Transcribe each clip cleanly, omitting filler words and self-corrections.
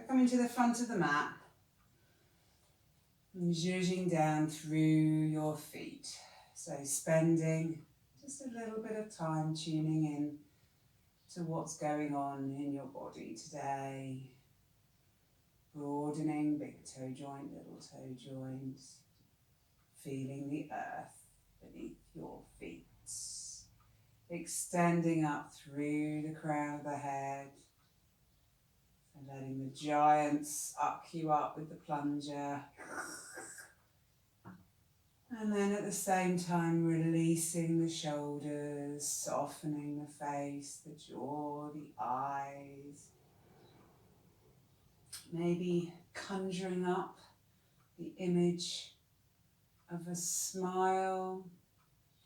coming to the front of the mat and zhuzhing down through your feet. So spending just a little bit of time tuning in to what's going on in your body today. Broadening big toe joint, little toe joints. Feeling the earth beneath your feet. Extending up through the crown of the head. And letting the giants suck you up with the plunger. And then at the same time releasing the shoulders, softening the face, the jaw, the eyes. Maybe conjuring up the image of a smile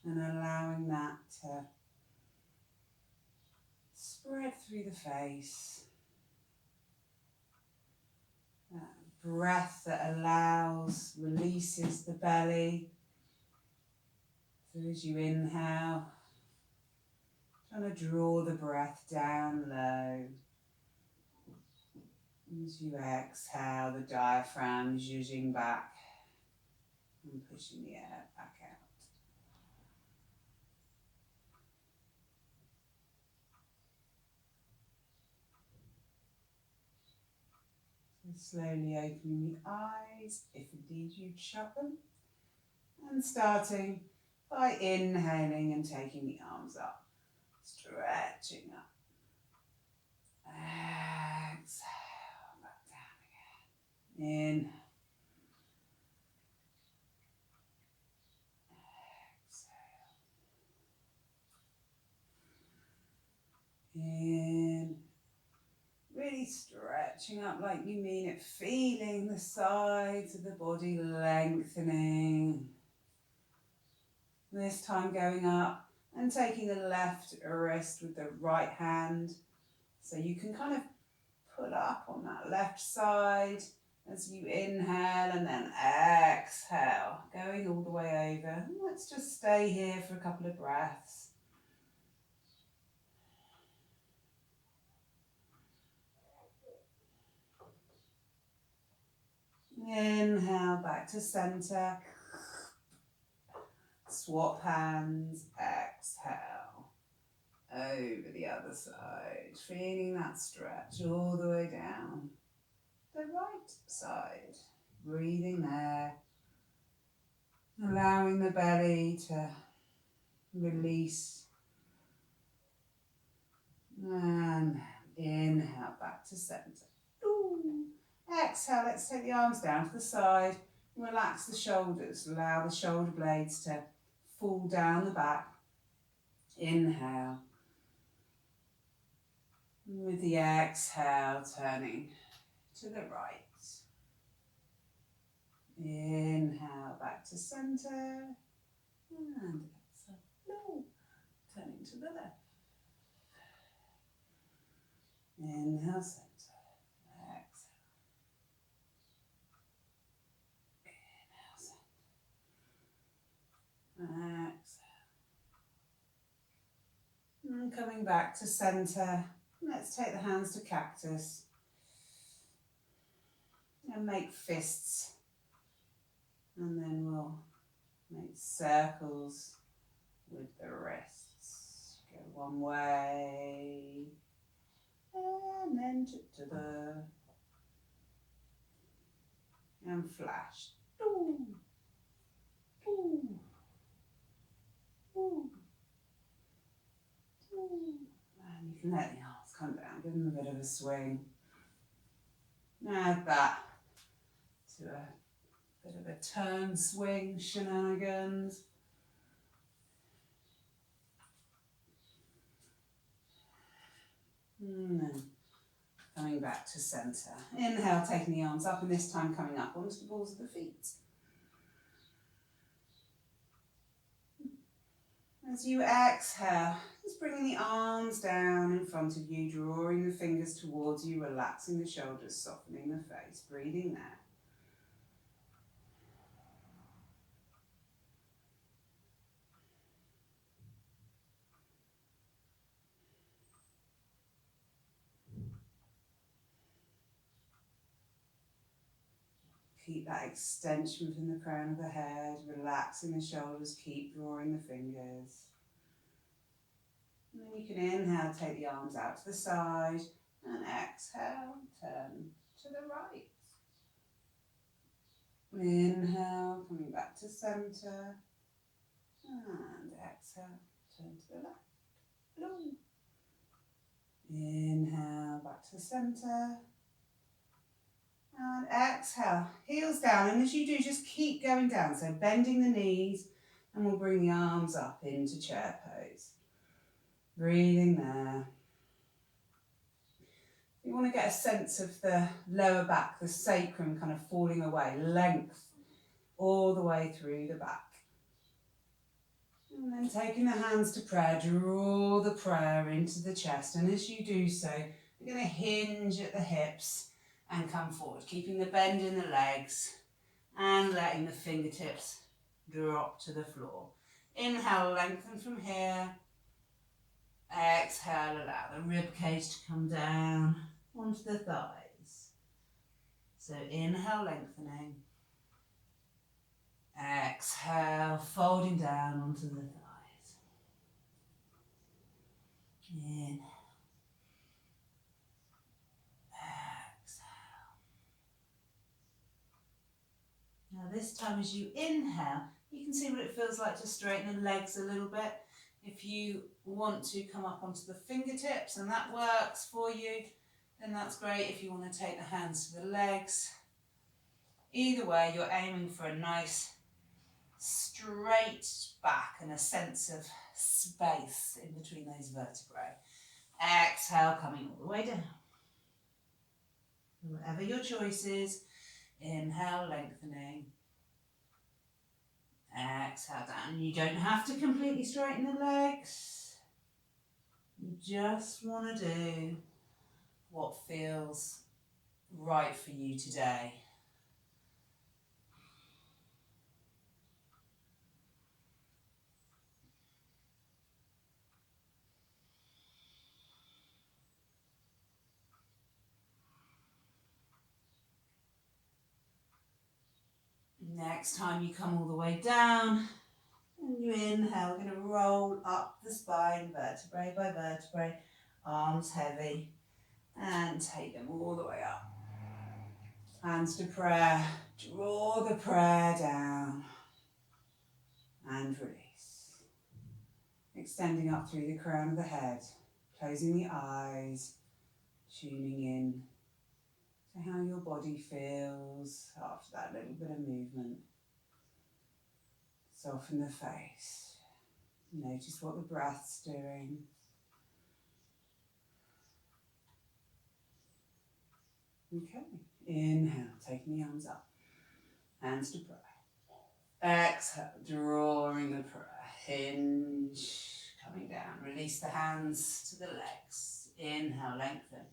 and allowing that to spread through the face. That breath that allows, releases the belly. So as you inhale, trying to draw the breath down low. As you exhale, the diaphragm zhuzhing back and pushing the air back out. So slowly opening the eyes, if indeed you shut them, and starting by inhaling and taking the arms up, stretching up. Exhale, back down again. Inhale. In, really stretching up like you mean it, feeling the sides of the body lengthening. This time going up and taking the left wrist with the right hand. So you can kind of pull up on that left side as you inhale and then exhale, going all the way over. And let's just stay here for a couple of breaths. Inhale back to center. Swap hands. Exhale. Over the other side. Feeling that stretch all the way down. The right side. Breathing there. Allowing the belly to release. And inhale back to center. Ooh. Exhale, let's take the arms down to the side. Relax the shoulders. Allow the shoulder blades to fall down the back. Inhale. With the exhale, turning to the right. Inhale back to center. And exhale. Turning to the left. Inhale, center. Exhale, and coming back to center. Let's take the hands to cactus and make fists, and then we'll make circles with the wrists. Go one way and then to the and flash. Ooh. Ooh. Ooh. And you can let the arms come down, give them a bit of a swing. Add that to a bit of a turn swing shenanigans. And then coming back to center. Inhale, taking the arms up, and this time coming up onto the balls of the feet. As you exhale, just bringing the arms down in front of you, drawing the fingers towards you, relaxing the shoulders, softening the face, breathing there. Keep that extension from the crown of the head, relaxing the shoulders, keep drawing the fingers. And then you can inhale, take the arms out to the side, and exhale, turn to the right. Inhale, coming back to centre, and exhale, turn to the left. Long. Inhale, back to centre, and exhale, heels down, and as you do, just keep going down, so bending the knees, and we'll bring the arms up into chair pose. Breathing there. You want to get a sense of the lower back, the sacrum kind of falling away, length all the way through the back. And then taking the hands to prayer, draw the prayer into the chest, and as you do so, you're going to hinge at the hips and come forward, keeping the bend in the legs and letting the fingertips drop to the floor. Inhale, lengthen from here. Exhale, allow the rib cage to come down onto the thighs. So inhale, lengthening. Exhale, folding down onto the thighs. Inhale. Exhale. Now this time as you inhale, you can see what it feels like to straighten the legs a little bit. If you want to come up onto the fingertips and that works for you, then that's great. If you want to take the hands to the legs, either way, you're aiming for a nice straight back and a sense of space in between those vertebrae. Exhale, coming all the way down. Whatever your choice is, inhale, lengthening. Exhale down. You don't have to completely straighten the legs. You just want to do what feels right for you today. Next time you come all the way down, and you inhale, we're going to roll up the spine, vertebrae by vertebrae, arms heavy, and take them all the way up. Hands to prayer, draw the prayer down, and release. Extending up through the crown of the head, closing the eyes, tuning in to how your body feels after that little bit of movement. Soften the face. Notice what the breath's doing. Okay, inhale, taking the arms up. Hands to prayer. Exhale, drawing the prayer. Hinge, coming down. Release the hands to the legs. Inhale, lengthen.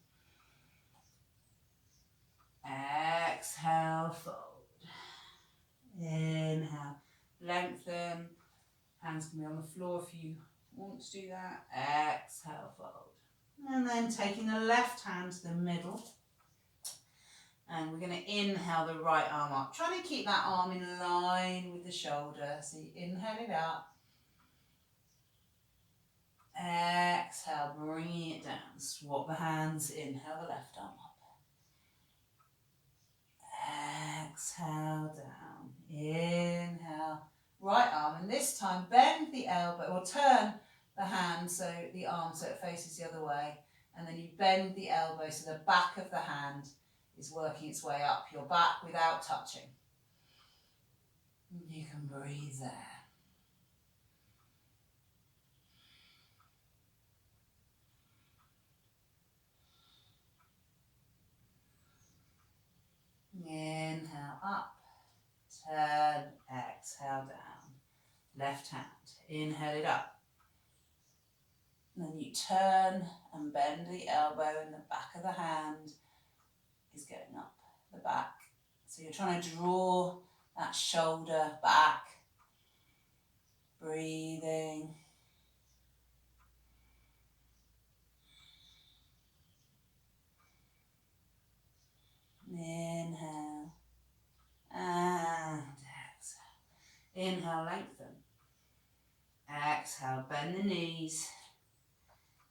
Exhale, fold. Inhale, lengthen. Hands can be on the floor if you want to do that. Exhale, fold. And then taking the left hand to the middle. And we're going to inhale the right arm up. Trying to keep that arm in line with the shoulder. So you inhale it up. Exhale, bringing it down. Swap the hands. Inhale the left arm up. Exhale down. Inhale. Right arm. And this time bend the elbow or turn the hand, so the arm so it faces the other way. And then you bend the elbow so the back of the hand is working its way up your back without touching. You can breathe there. Inhale up, turn, exhale down. Left hand, inhale it up. And then you turn and bend the elbow and the back of the hand is going up the back. So you're trying to draw that shoulder back. Breathing. Inhale Exhale, bend the knees.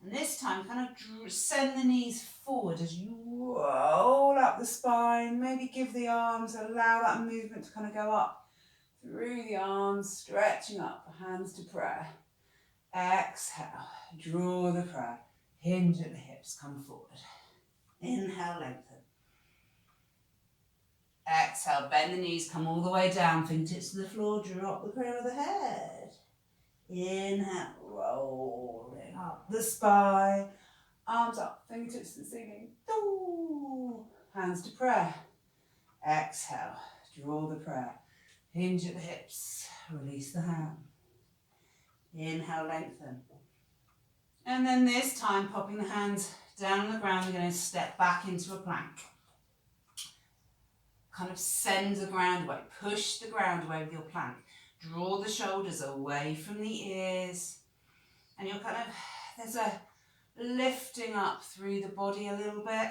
And this time, kind of send the knees forward as you roll up the spine. Maybe give the arms, allow that movement to kind of go up through the arms, stretching up, hands to prayer. Exhale, draw the prayer. Hinge at the hips, come forward. Inhale, lengthen. Exhale, bend the knees, come all the way down, fingertips to the floor, drop the crown of the head. Inhale, rolling up the spine. Arms up, fingertips to the ceiling. Ooh. Hands to prayer. Exhale, draw the prayer. Hinge at the hips, release the hand. Inhale, lengthen. And then this time, popping the hands down on the ground, we're going to step back into a plank. Kind of send the ground away, push the ground away with your plank. Draw the shoulders away from the ears. And you're kind of, there's a lifting up through the body a little bit.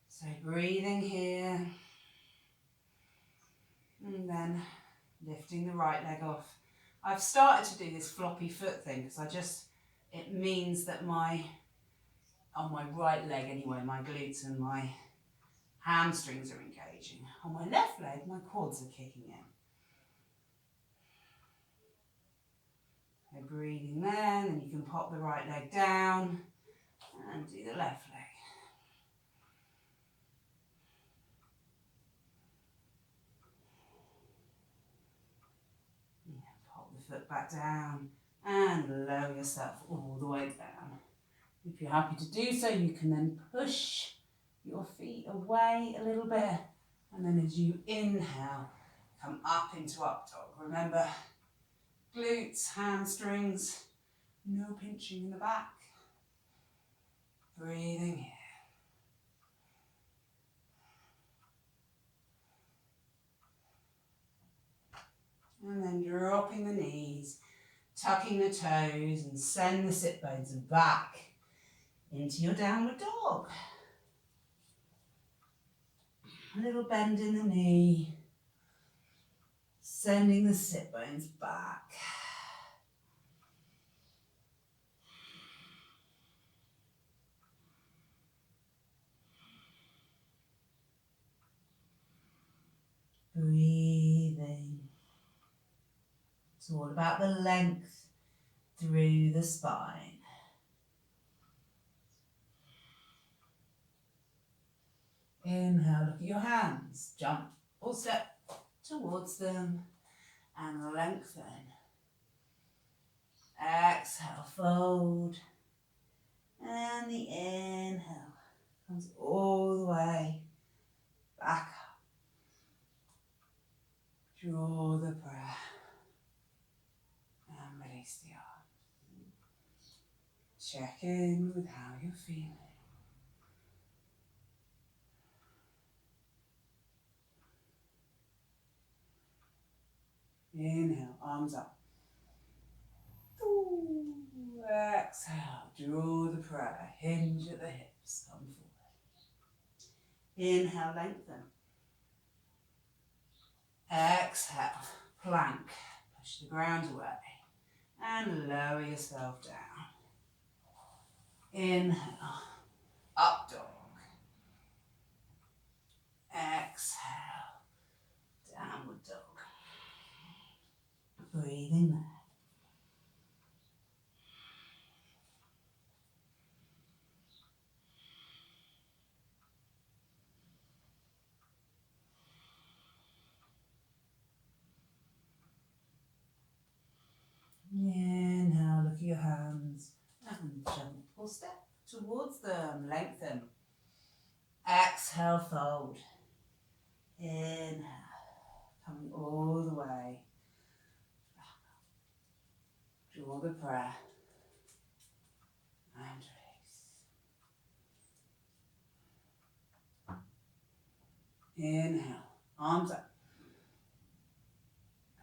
So breathing here. And then lifting the right leg off. I've started to do this floppy foot thing because it means that on my right leg anyway, my glutes and my hamstrings are engaging. On my left leg, my quads are kicking in. So breathing there, then you can pop the right leg down and do the left leg. Yeah, pop the foot back down and lower yourself all the way down. If you're happy to do so, you can then push your feet away a little bit, and then as you inhale, come up into up dog. Remember, glutes, hamstrings, no pinching in the back. Breathing here. And then dropping the knees, tucking the toes, and send the sit bones back into your downward dog. A little bend in the knee, sending the sit bones back. Breathing. It's all about the length through the spine. Inhale, look at your hands. Jump or step towards them and lengthen. Exhale, fold. And the inhale comes all the way back up. Draw the breath and release the arm. Check in with how you're feeling. Inhale, arms up. Ooh, exhale, draw the prayer, hinge at the hips, come forward. Inhale, lengthen. Exhale, plank, push the ground away and lower yourself down. Inhale, up dog. Exhale, downward dog. Breathing there. Inhale, look at your hands and jump or step towards them, lengthen. Exhale, fold. Inhale, coming all the way. Draw the prayer and release. Inhale, arms up.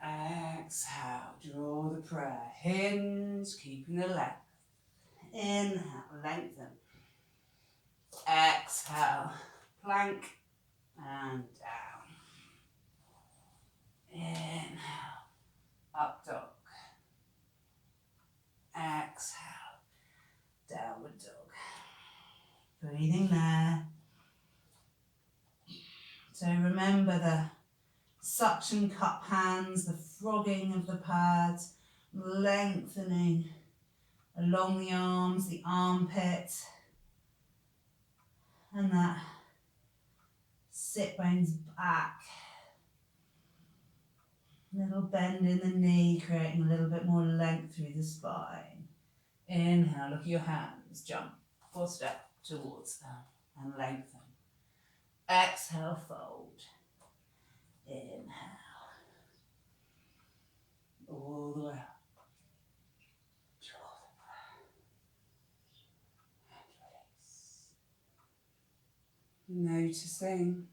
Exhale, draw the prayer, hinge, keeping the length. Inhale, lengthen. Exhale, plank and down. Inhale, up dog. Breathing there. So remember the suction cup hands, the frogging of the pads, lengthening along the arms, the armpit, and that sit bones back. Little bend in the knee, creating a little bit more length through the spine. Inhale, look at your hands, jump or step towards them and lengthen. Exhale, fold. Inhale. All the way up. Draw the breath. And release. Noticing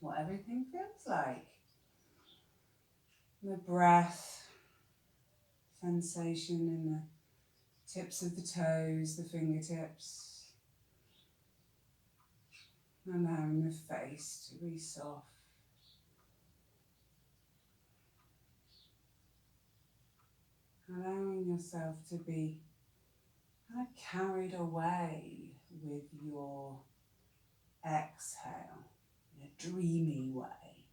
what everything feels like. The breath, sensation in the tips of the toes, the fingertips. Allowing the face to be soft. Allowing yourself to be kind of carried away with your exhale in a dreamy way.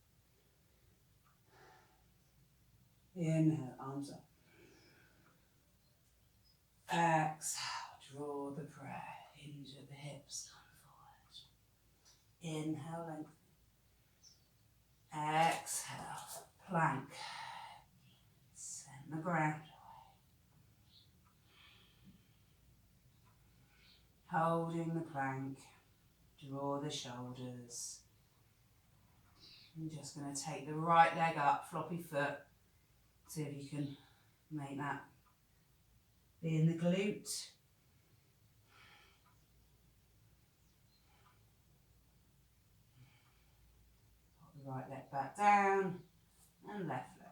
Inhale, arms up. Exhale, draw the breath into the hips, come forward. Inhale, lengthen. Exhale, plank. Send the ground away. Holding the plank, draw the shoulders. I'm just going to take the right leg up, floppy foot. See if you can make that be in the glute. Put the right leg back down and left leg.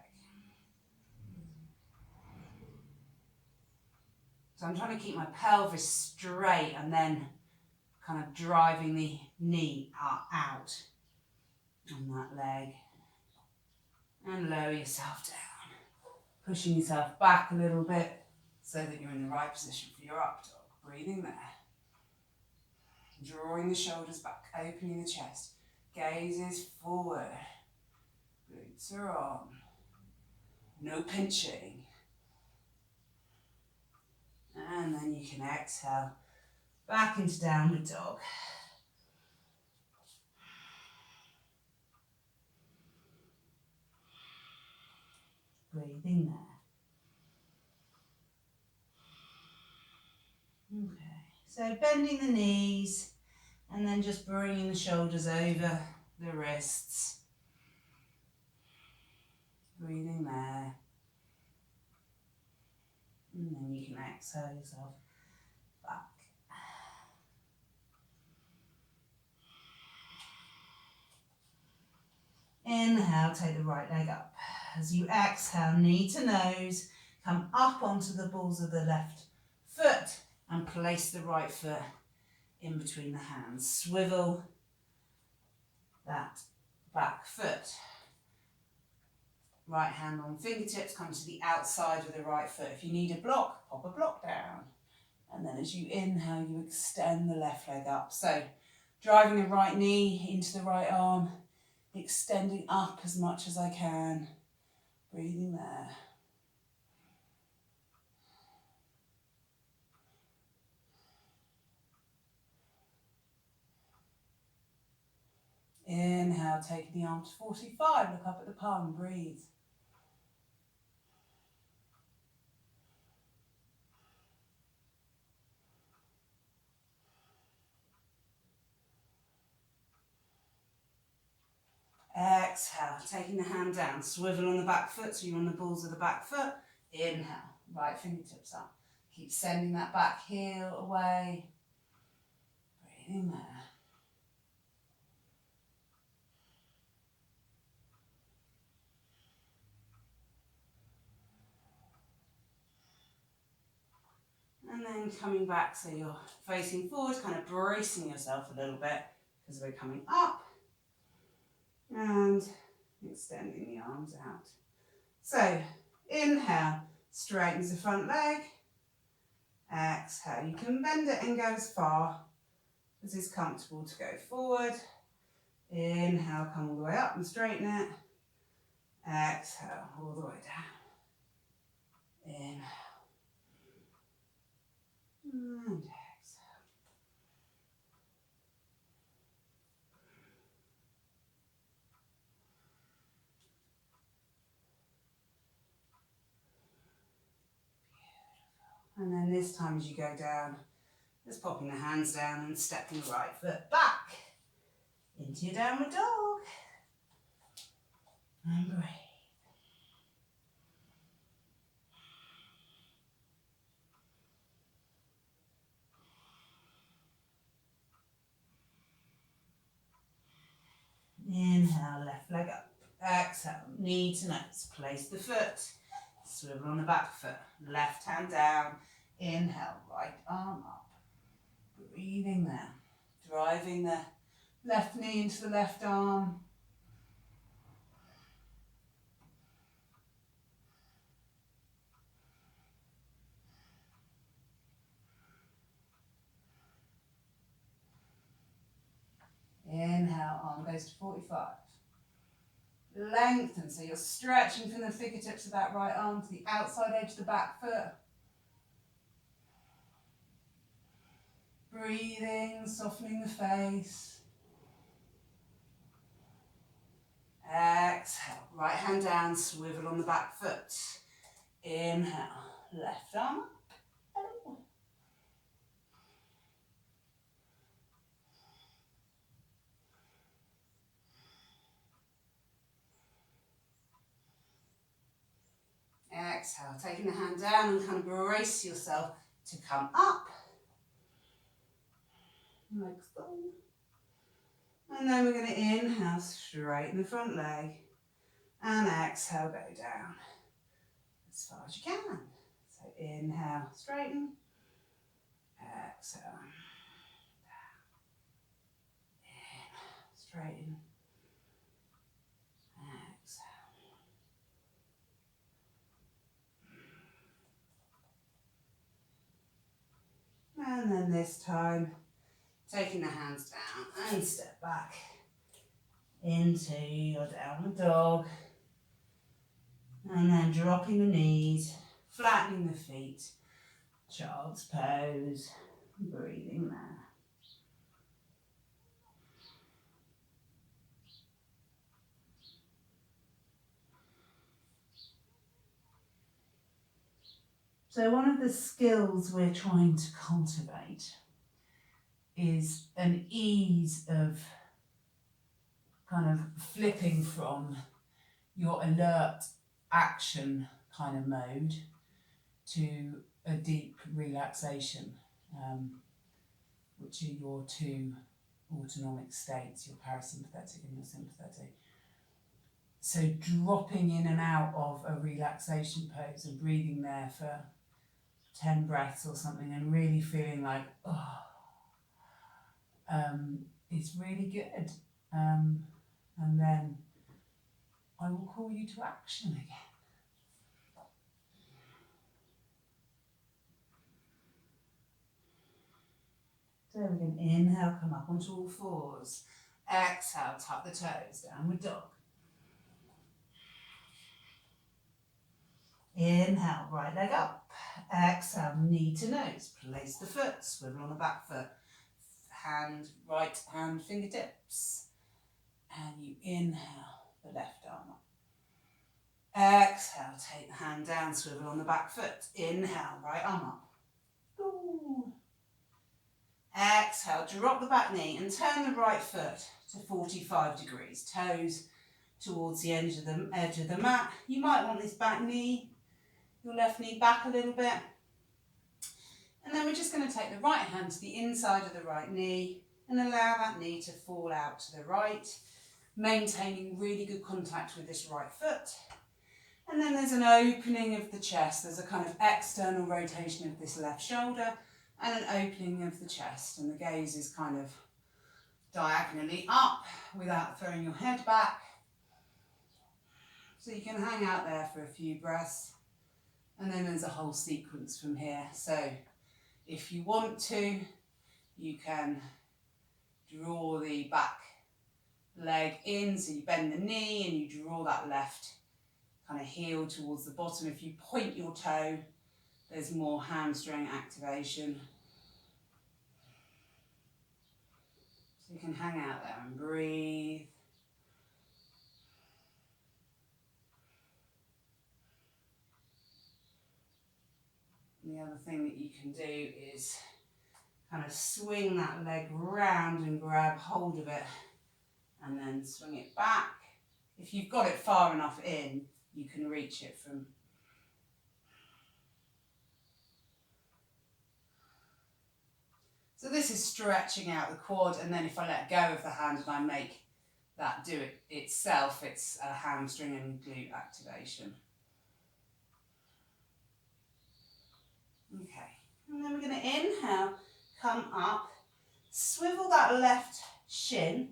So I'm trying to keep my pelvis straight and then kind of driving the knee out on that leg. And lower yourself down. Pushing yourself back a little bit so that you're in the right position for your up dog. Breathing there. Drawing the shoulders back, opening the chest. Gaze is forward. Glutes are on. No pinching. And then you can exhale back into downward dog. Breathing there. Okay, so bending the knees and then just bringing the shoulders over the wrists. Breathing there. And then you can exhale yourself back. Inhale, take the right leg up. As you exhale, knee to nose, come up onto the balls of the left foot and place the right foot in between the hands. Swivel that back foot. Right hand on fingertips, come to the outside of the right foot. If you need a block, pop a block down. And then as you inhale, you extend the left leg up. So driving the right knee into the right arm, extending up as much as I can. Breathing there. Inhale, taking the arm to 45, look up at the palm, breathe. Exhale, taking the hand down, swivel on the back foot so you're on the balls of the back foot. Inhale, right fingertips up. Keep sending that back heel away. Breathing there. And then coming back so you're facing forward, kind of bracing yourself a little bit because we're coming up. And extending the arms out. So, inhale, straightens the front leg. Exhale, you can bend it and go as far as is comfortable to go forward. Inhale, come all the way up and straighten it. Exhale, all the way down. Inhale. And exhale. And then this time as you go down, just popping the hands down and stepping the right foot back into your downward dog. And breathe. Inhale, left leg up. Exhale, knee to nose. Place the foot. Swivel on the back foot. Left hand down. Inhale, right arm up. Breathing there. Driving the left knee into the left arm. Inhale, arm goes to 45. Lengthen, so you're stretching from the fingertips of that right arm to the outside edge of the back foot. Breathing, softening the face. Exhale, right hand down, swivel on the back foot. Inhale, left arm up. Exhale, taking the hand down and kind of brace yourself to come up. Legs long. And then we're going to inhale, straighten the front leg. And exhale, go down as far as you can. So inhale, straighten. Exhale. Down. Inhale, straighten. And then this time, taking the hands down and step back into your downward dog. And then dropping the knees, flattening the feet, child's pose, breathing there. So one of the skills we're trying to cultivate is an ease of kind of flipping from your alert action kind of mode to a deep relaxation, which are your two autonomic states, your parasympathetic and your sympathetic. So dropping in and out of a relaxation pose and breathing there for 10 breaths or something and really feeling like, it's really good. And then I will call you to action again. So we can inhale, come up onto all fours. Exhale, tuck the toes, downward dog. Inhale, right leg up. Exhale, knee to nose. Place the foot, swivel on the back foot. Right hand fingertips. And you inhale, the left arm up. Exhale, take the hand down, swivel on the back foot. Inhale, right arm up. Ooh. Exhale, drop the back knee and turn the right foot to 45 degrees. Toes towards the edge of the mat. You might want this back knee, your left knee back a little bit. And then we're just going to take the right hand to the inside of the right knee and allow that knee to fall out to the right, maintaining really good contact with this right foot. And then there's an opening of the chest. There's a kind of external rotation of this left shoulder and an opening of the chest. And the gaze is kind of diagonally up without throwing your head back. So you can hang out there for a few breaths. And then there's a whole sequence from here. So if you want to, you can draw the back leg in, so you bend the knee and you draw that left kind of heel towards the bottom. If you point your toe, there's more hamstring activation. So you can hang out there and breathe. And the other thing that you can do is kind of swing that leg round and grab hold of it and then swing it back. If you've got it far enough in, you can reach it from. So this is stretching out the quad, and then if I let go of the hand and I make that do it itself, it's a hamstring and glute activation. Okay, and then we're going to inhale, come up, swivel that left shin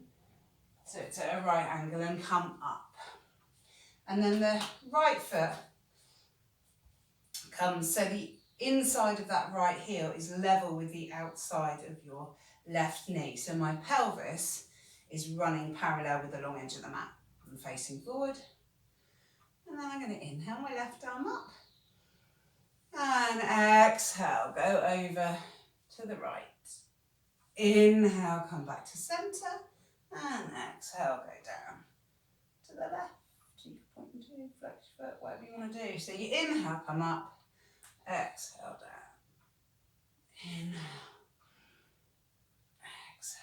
so it's at a right angle and come up. And then the right foot comes, so the inside of that right heel is level with the outside of your left knee. So my pelvis is running parallel with the long edge of the mat. I'm facing forward. And then I'm going to inhale my left arm up. And exhale, go over to the right. Inhale, come back to centre. And exhale, go down to the left. You can point and do, flex your foot, whatever you want to do. So you inhale, come up. Exhale, down. Inhale. Exhale.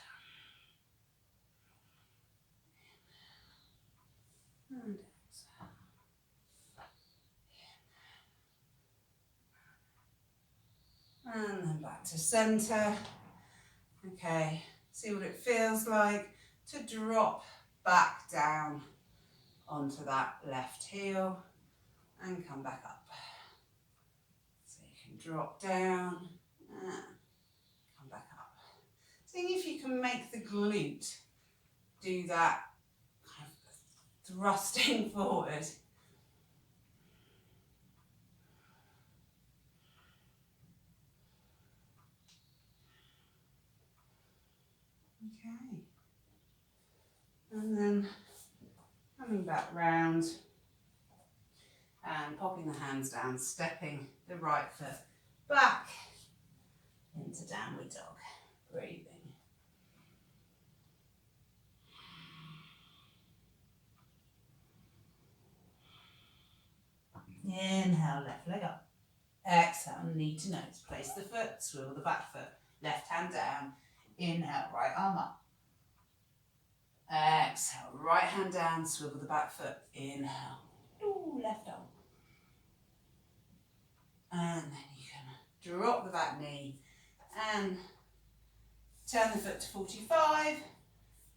Inhale. And exhale. And then back to centre. Okay, see what it feels like to drop back down onto that left heel and come back up. So you can drop down and come back up. Seeing if you can make the glute do that kind of thrusting forward. Okay, and then coming back round and popping the hands down, stepping the right foot back into downward dog, breathing. Inhale, left leg up. Exhale, knee to nose. Place the foot, swivel the back foot, left hand down. Inhale, right arm up. Exhale, right hand down, swivel the back foot. Inhale, ooh, left arm. And then you can drop the back knee and turn the foot to 45,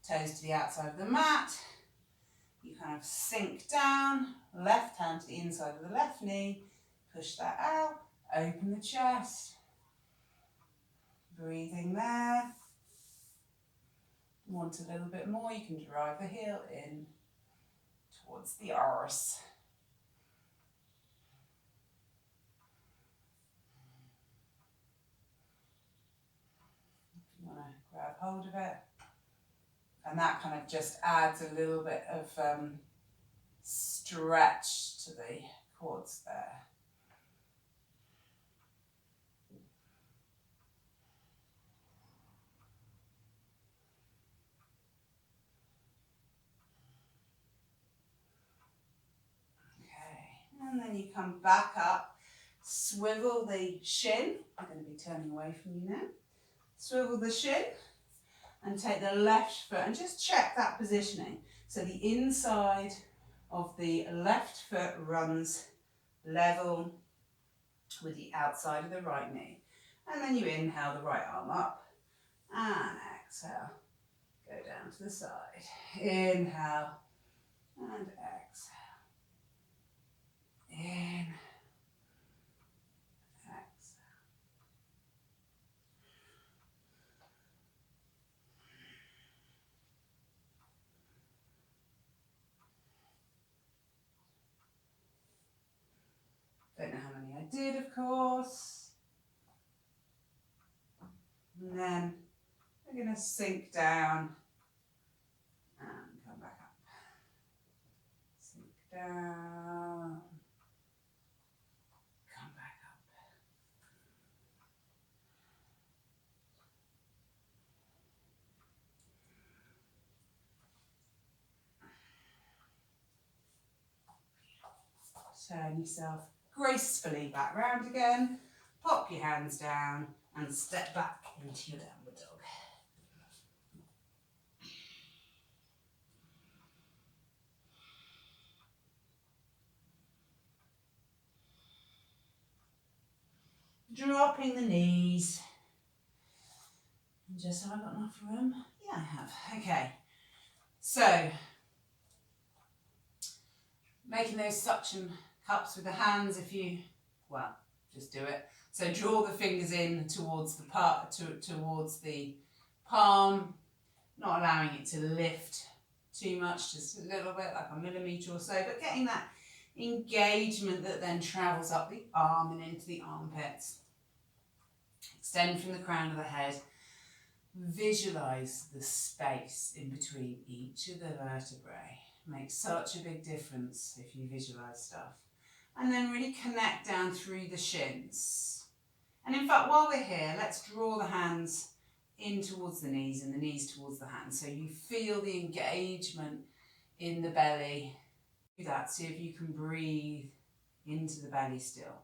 toes to the outside of the mat. You kind of sink down, left hand to the inside of the left knee, push that out, open the chest. Breathing there. Want a little bit more, you can drive the heel in towards the arse. If you want to grab hold of it. And that kind of just adds a little bit of stretch to the quads there. And then you come back up, swivel the shin. I'm going to be turning away from you now. Swivel the shin and take the left foot and just check that positioning. So the inside of the left foot runs level with the outside of the right knee. And then you inhale the right arm up and exhale. Go down to the side. Inhale and exhale. In, exhale. Don't know how many I did, of course. And then We're going to sink down and come back up. Sink down, come back up. Turn yourself gracefully back round again. Pop your hands down and step back into your downward dog. Dropping the knees. Just have I got enough room? Yeah, I have. Okay. So, making those suction cups with the hands if you, well, just do it. So draw the fingers in towards the towards the palm, not allowing it to lift too much, just a little bit, like a millimetre or so, but getting that engagement that then travels up the arm and into the armpits. Extend from the crown of the head. Visualise the space in between each of the vertebrae. Makes such a big difference if you visualise stuff. And then really connect down through the shins. And in fact, while we're here, let's draw the hands in towards the knees and the knees towards the hands. So you feel the engagement in the belly. Do that, see if you can breathe into the belly still.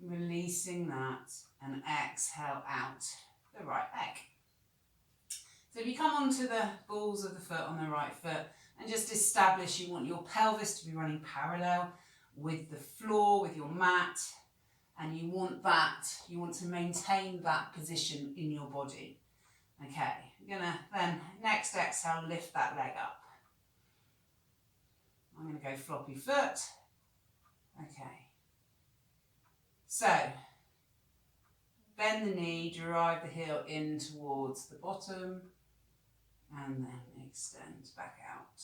Releasing that and exhale out the right leg. So if you come onto the balls of the foot on the right foot and just establish you want your pelvis to be running parallel with the floor, with your mat, and you want to maintain that position in your body. Okay, you're gonna then next exhale, lift that leg up. I'm gonna go floppy foot. Okay. So, bend the knee, drive the heel in towards the bottom, and then extend back out.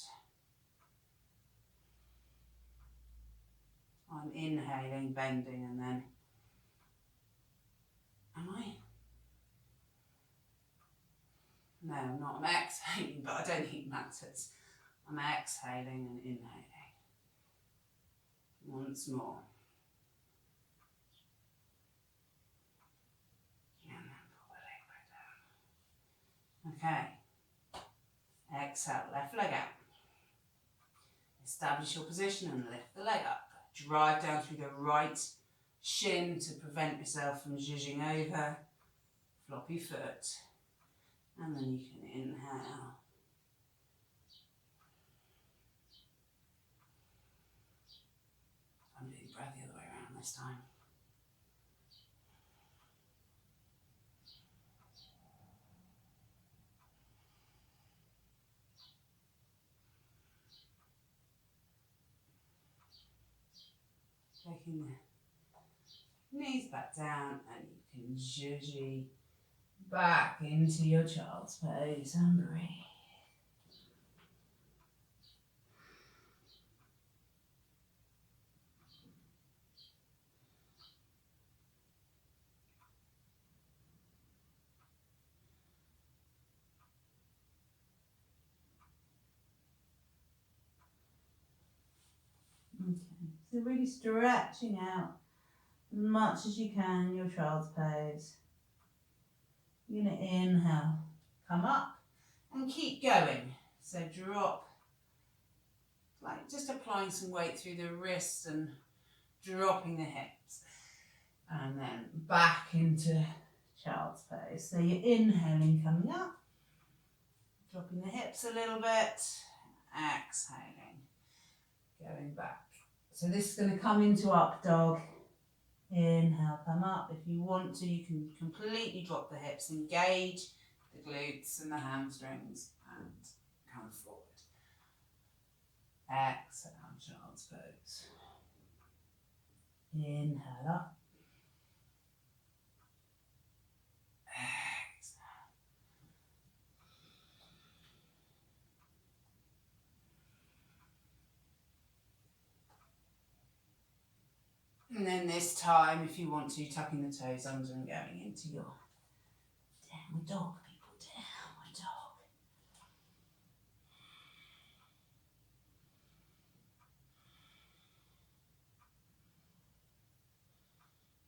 I'm inhaling, bending, and then, am I? No, I'm not. I'm exhaling, but I don't think it matters. I'm exhaling and inhaling. Once more. Okay, exhale, left leg out. Establish your position and lift the leg up. Drive down through the right shin to prevent yourself from zhuzhing over. Floppy foot. And then you can inhale. I'm doing the breath the other way around this time. Taking the knees back down and you can zhuzhi back into your child's pose and breathe. Okay, so really stretching out as much as you can your child's pose. You're going to inhale, come up and keep going. So drop, like just applying some weight through the wrists and dropping the hips. And then back into child's pose. So you're inhaling, coming up, dropping the hips a little bit, exhaling, going back. So this is going to come into up dog. Inhale, come up. If you want to, you can completely drop the hips, engage the glutes and the hamstrings and come forward. Exhale, child's pose. Inhale up. Exhale. And then this time, if you want to, tucking the toes under and going into your downward dog, people, downward dog.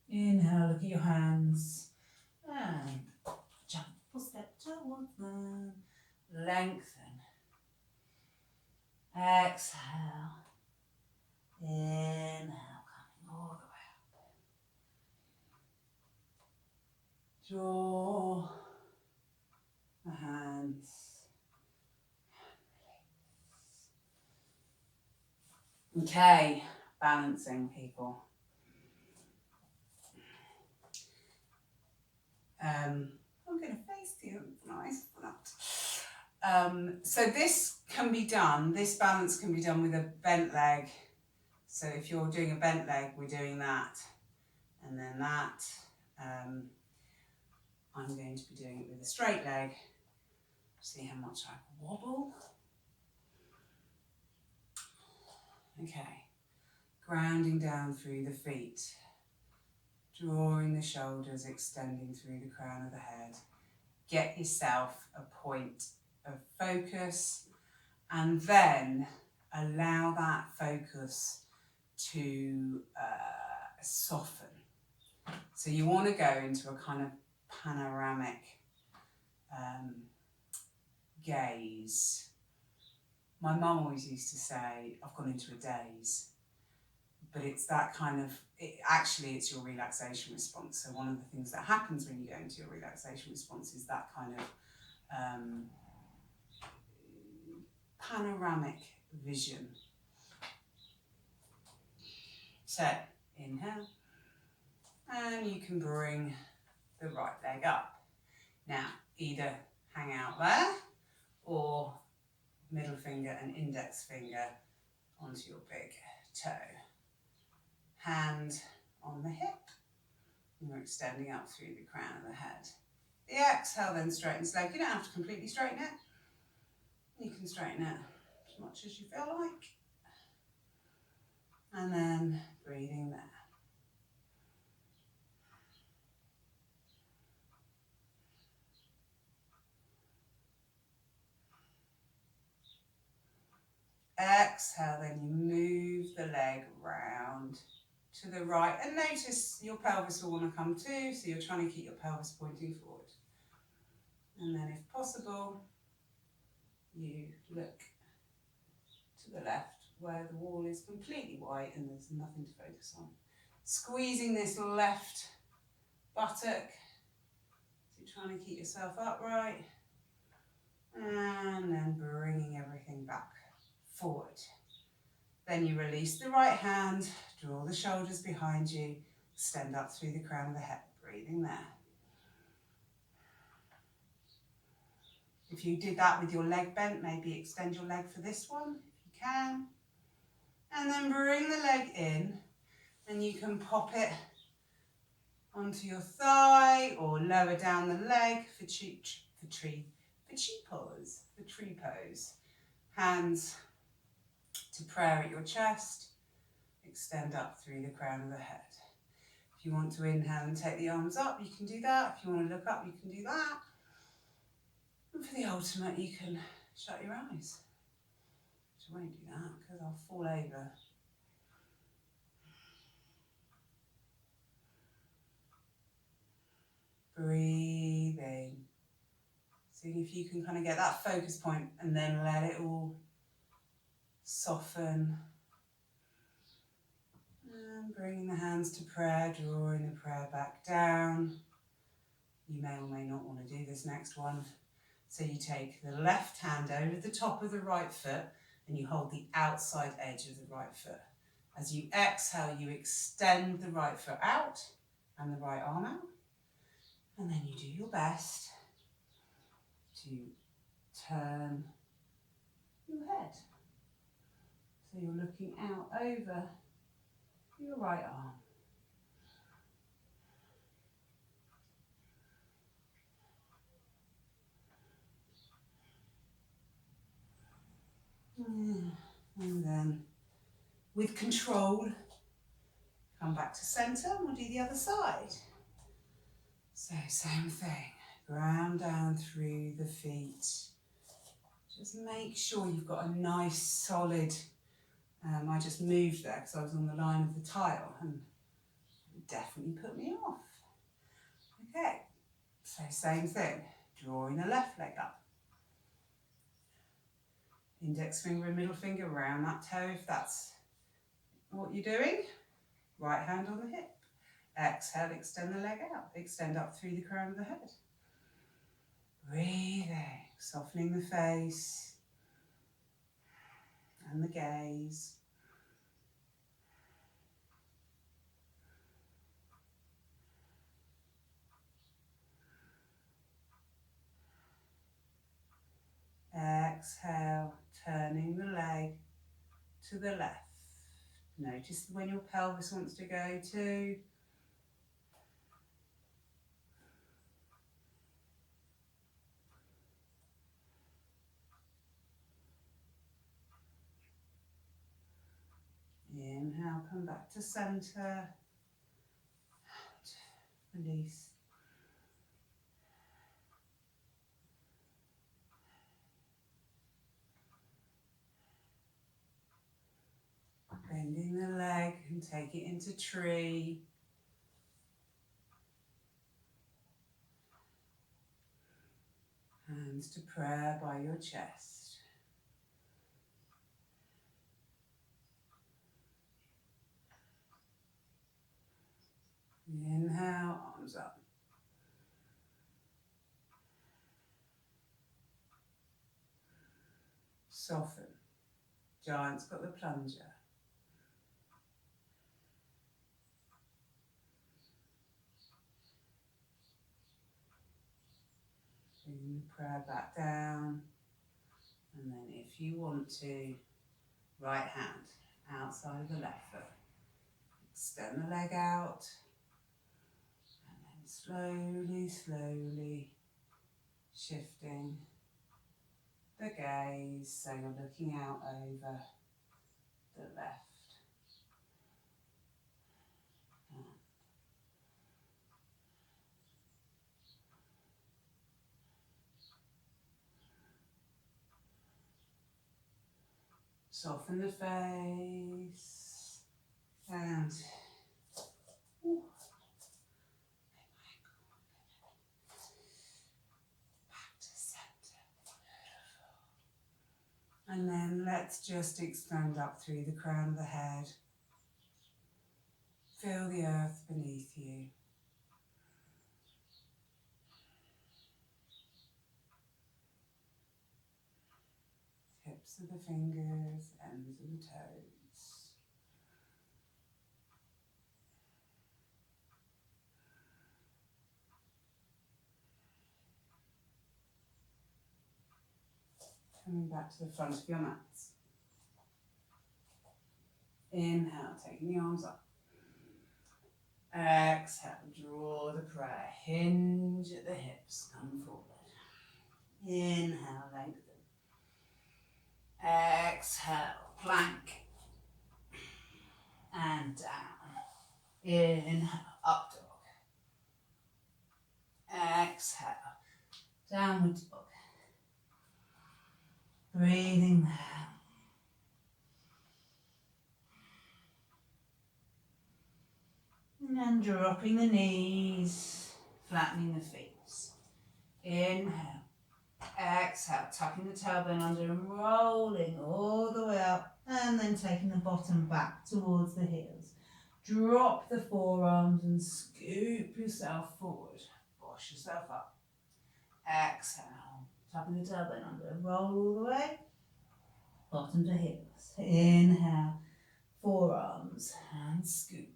Inhale, look at your hands, and jump or step towards them. Lengthen. Exhale. Inhale, coming all the way up. Draw the hands. Okay, balancing, people. I'm going to face you. Nice. So this can be done, this balance can be done with a bent leg. So if you're doing a bent leg, we're doing that. And then that. I'm going to be doing it with a straight leg. See how much I wobble. Okay. Grounding down through the feet. Drawing the shoulders, extending through the crown of the head. Get yourself a point of focus, and then allow that focus to soften. So you want to go into a kind of panoramic gaze. My mum always used to say, I've gone into a daze. But it's that kind of, actually it's your relaxation response. So one of the things that happens when you go into your relaxation response is that kind of panoramic vision. So inhale, and you can bring the right leg up. Now either hang out there or middle finger and index finger onto your big toe. Hand on the hip, and you're extending up through the crown of the head. The exhale then straightens leg. You don't have to completely straighten it. You can straighten it as much as you feel like. And then breathing there. Exhale, then you move the leg round to the right, and notice your pelvis will want to come too, so you're trying to keep your pelvis pointing forward. And then if possible, you look to the left where the wall is completely white and there's nothing to focus on. Squeezing this left buttock, so you're trying to keep yourself upright, and then bringing everything back forward. Then you release the right hand, draw the shoulders behind you, extend up through the crown of the head, breathing there. If you did that with your leg bent, maybe extend your leg for this one, if you can. And then bring the leg in, and you can pop it onto your thigh or lower down the leg for tree pose. Hands to prayer at your chest, extend up through the crown of the head. If you want to inhale and take the arms up, you can do that. If you want to look up, you can do that. And for the ultimate, you can shut your eyes. I won't do that because I'll fall over. Breathing. Seeing if you can kind of get that focus point and then let it all soften. And bringing the hands to prayer, drawing the prayer back down. You may or may not want to do this next one. So you take the left hand over the top of the right foot and you hold the outside edge of the right foot. As you exhale, you extend the right foot out and the right arm out. And then you do your best to turn your head. So you're looking out over your right arm. And then, with control, Come back to centre and we'll do the other side. So same thing, ground down through the feet. Just make sure you've got a nice solid, I just moved there because I was on the line of the tile and it definitely put me off. Okay, so same thing, drawing the left leg up. Index finger and middle finger around that toe if that's what you're doing. Right hand on the hip. Exhale, extend the leg out. Extend up through the crown of the head. Breathing, softening the face and the gaze. Exhale, turning the leg to the left. Notice when your pelvis wants to go to. Inhale, come back to centre. Release. Bending the leg and take it into tree. Hands to prayer by your chest. Inhale, arms up. Soften. Giant's got the plunger. Bring the prayer back down. And then if you want to, right hand outside of the left foot. Extend the leg out. And then slowly, slowly shifting the gaze so you're looking out over the left. Soften the face and back to centre. And then let's just extend up through the crown of the head. Feel the earth beneath you. Tips of the fingers, ends of the toes. Coming back to the front of your mats. Inhale, taking the arms up. Exhale, draw the prayer. Hinge at the hips, come forward. Inhale, lengthen. Exhale, plank. And down. Inhale, up dog. Exhale, downward dog. Breathing there. And dropping the knees, flattening the feet. Inhale, exhale, tucking the tailbone under and rolling all the way up, and then taking the bottom back towards the heels. Drop the forearms and scoop yourself forward. Wash yourself up. Exhale, tucking the tailbone under, roll all the way, bottom to heels. Inhale, forearms and scoop.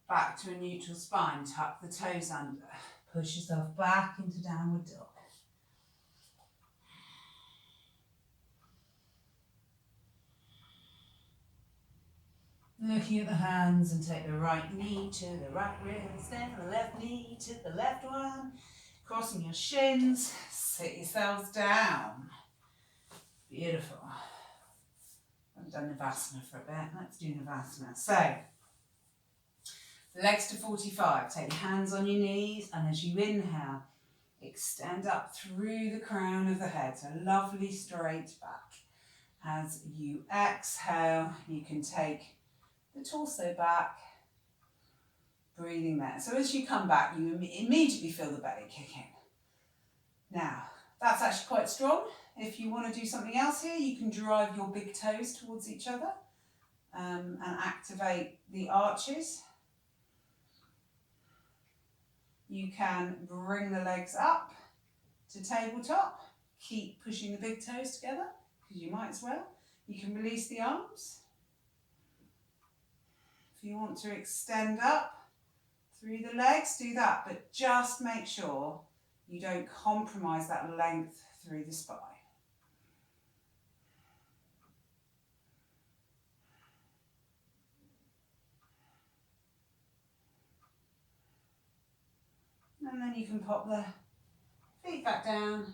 Back to a neutral spine, tuck the toes under. Push yourself back into downward dog. looking at the hands, and take the right knee to the right wrist, then the left knee to the left one. Crossing your shins, sit yourselves down. Beautiful. I've done Navasana for a bit. Let's do Navasana. So, legs to 45. Take your hands on your knees, and as you inhale, extend up through the crown of the head. So lovely straight back. As you exhale, you can take the torso back, breathing there. So as you come back, you immediately feel the belly kick in. Now, that's actually quite strong. If you want to do something else here, you can drive your big toes towards each other and activate the arches. You can bring the legs up to tabletop. Keep pushing the big toes together, because you might as well. You can release the arms. If you want to extend up through the legs, do that, but just make sure you don't compromise that length through the spine. And then you can pop the feet back down,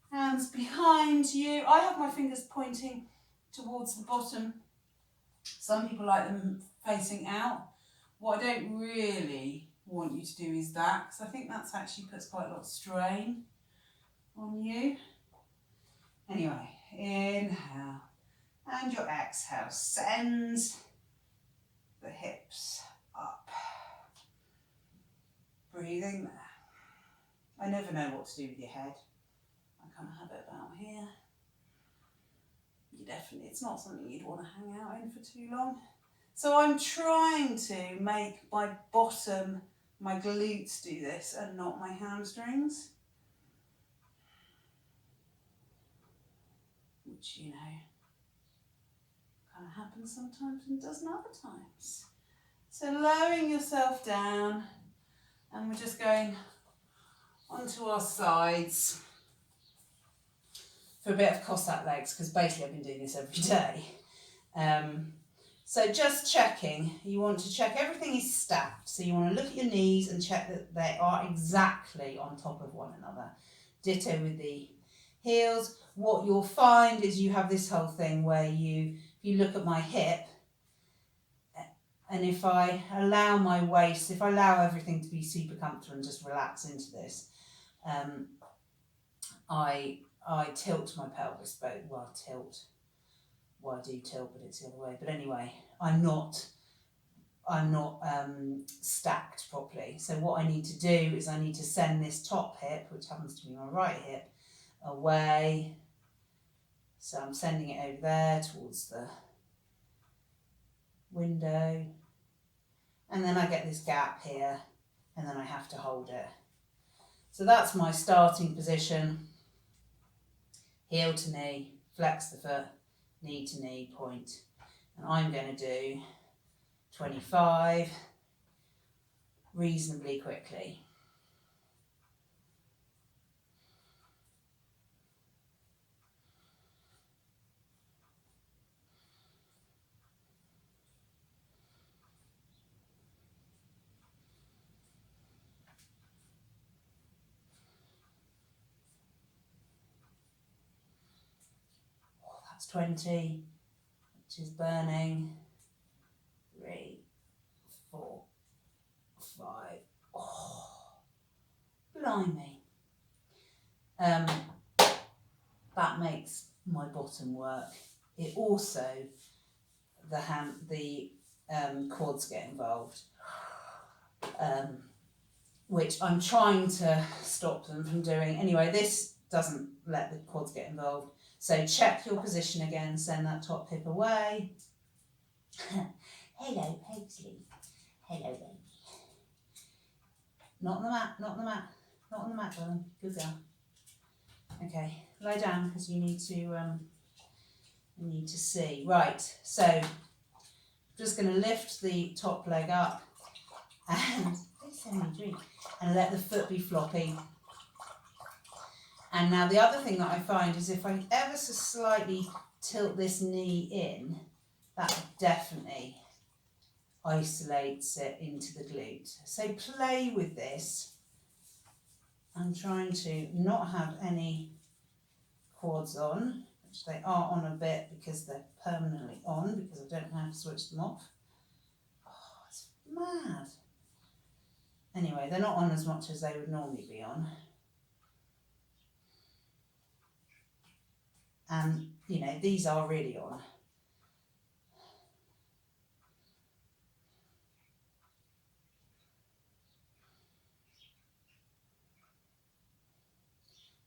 hands behind you. I have my fingers pointing towards the bottom. Some people like them facing out. What I don't really want you to do is that, because I think that's actually puts quite a lot of strain on you. Anyway, inhale, and your exhale sends the hips up. Breathing there. I never know what to do with your head. I kind of have it about here. You definitely, it's not something you'd want to hang out in for too long. So I'm trying to make my bottom, my glutes do this and not my hamstrings. Which, you know, kind of happens sometimes and doesn't other times. So lowering yourself down, and we're just going onto our sides for a bit of Cossack legs, because basically I've been doing this every day. So just checking, you want to check everything is stacked. So you want to look at your knees and check that they are exactly on top of one another. Ditto with the heels. What you'll find is you have this whole thing where if you look at my hip, and if I allow my waist, if I allow everything to be super comfortable and just relax into this, I tilt my pelvis, I do tilt, but it's the other way. But anyway, I'm not stacked properly. So what I need to do is I need to send this top hip, which happens to be my right hip, away. So I'm sending it over there towards the window. And then I get this gap here, and then I have to hold it. So that's my starting position. Heel to knee, flex the foot, knee to knee, point. And I'm going to do 25 reasonably quickly. That's 20, which is burning. 3, 4, 5. Oh, blimey. That makes my bottom work. It also, the quads get involved, which I'm trying to stop them from doing. Anyway, this doesn't let the quads get involved. So check your position again, send that top hip away. Hello, Paisley. Hello, baby. Not on the mat, not on the mat, not on the mat, darling. Good girl. Okay, lie down because you need to see. Right, so I'm just going to lift the top leg up and send me a drink, and let the foot be floppy. And now the other thing that I find is if I ever so slightly tilt this knee in, that definitely isolates it into the glute. So play with this. I'm trying to not have any quads on, which they are on a bit because they're permanently on, because I don't know how to switch them off. Oh, it's mad. Anyway, they're not on as much as they would normally be on. And, you know, these are really on.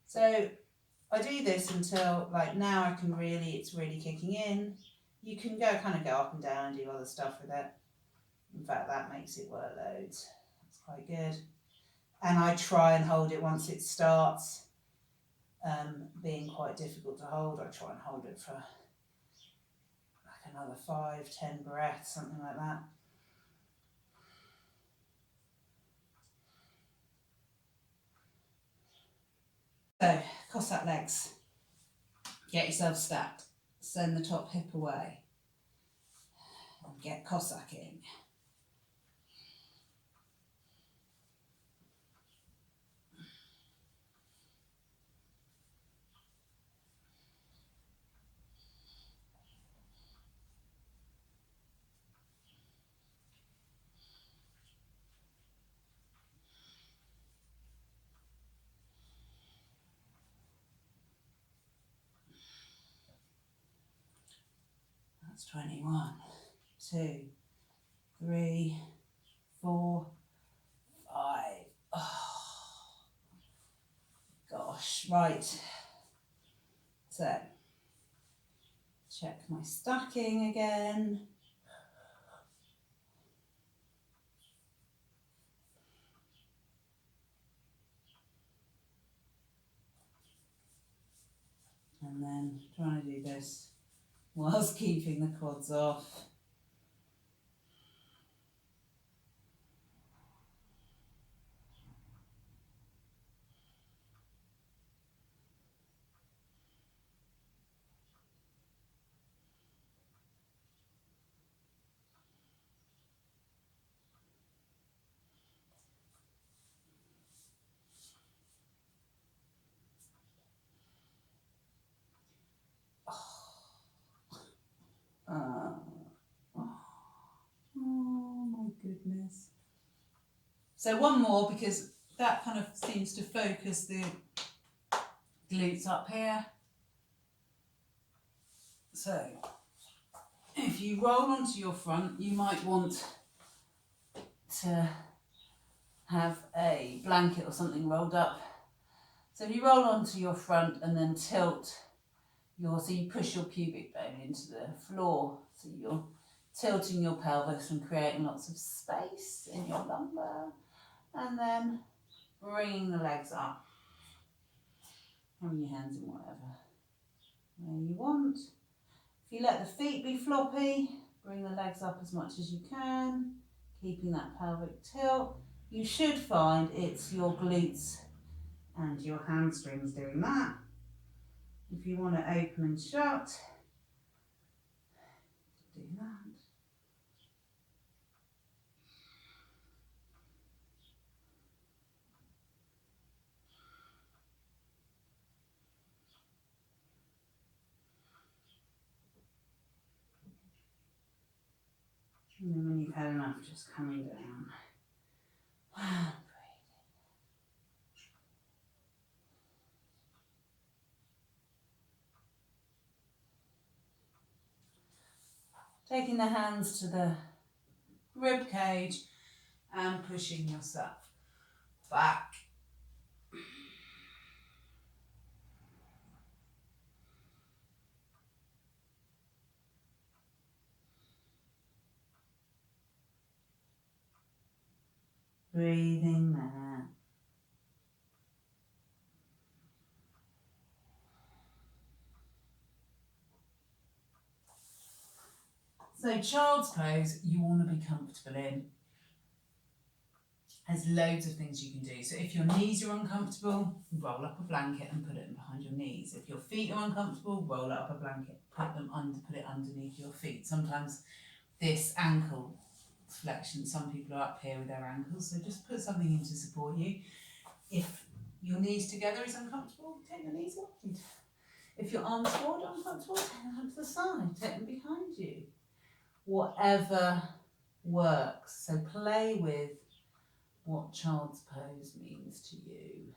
So I do this until, like, now I can really, it's really kicking in. You can kind of go up and down and do other stuff with it. In fact, that makes it work loads. That's quite good. And I try and hold it once it starts being quite difficult to hold. I try and hold it for like another 5-10 breaths, something like that. So, Cossack legs. Get yourself stacked. Send the top hip away. And get Cossacking. That's 21. 2, 3, 4, 5. Oh, gosh, right. So, check my stacking again. And then trying to do this whilst keeping the quads off. Oh my goodness. So one more, because that kind of seems to focus the glutes up here. So if you roll onto your front, you might want to have a blanket or something rolled up. So if you roll onto your front and then tilt so you push your pubic bone into the floor, so you're tilting your pelvis and creating lots of space in your lumbar, and then bringing the legs up, having your hands in whatever way you want. If you let the feet be floppy, bring the legs up as much as you can, keeping that pelvic tilt. You should find it's your glutes and your hamstrings doing that. If you want to open and shut, do that. And then when you've had enough, just coming down. Taking the hands to the rib cage and pushing yourself back. Breathing there. So child's pose, you want to be comfortable in. There's loads of things you can do. So if your knees are uncomfortable, roll up a blanket and put it behind your knees. If your feet are uncomfortable, roll up a blanket, put it underneath your feet. Sometimes this ankle flexion. Some people are up here with their ankles, so just put something in to support you. If your knees together is uncomfortable, take the knees wide. If your arms forward are uncomfortable, take them to the side, take them behind you. Whatever works. So play with what child's pose means to you.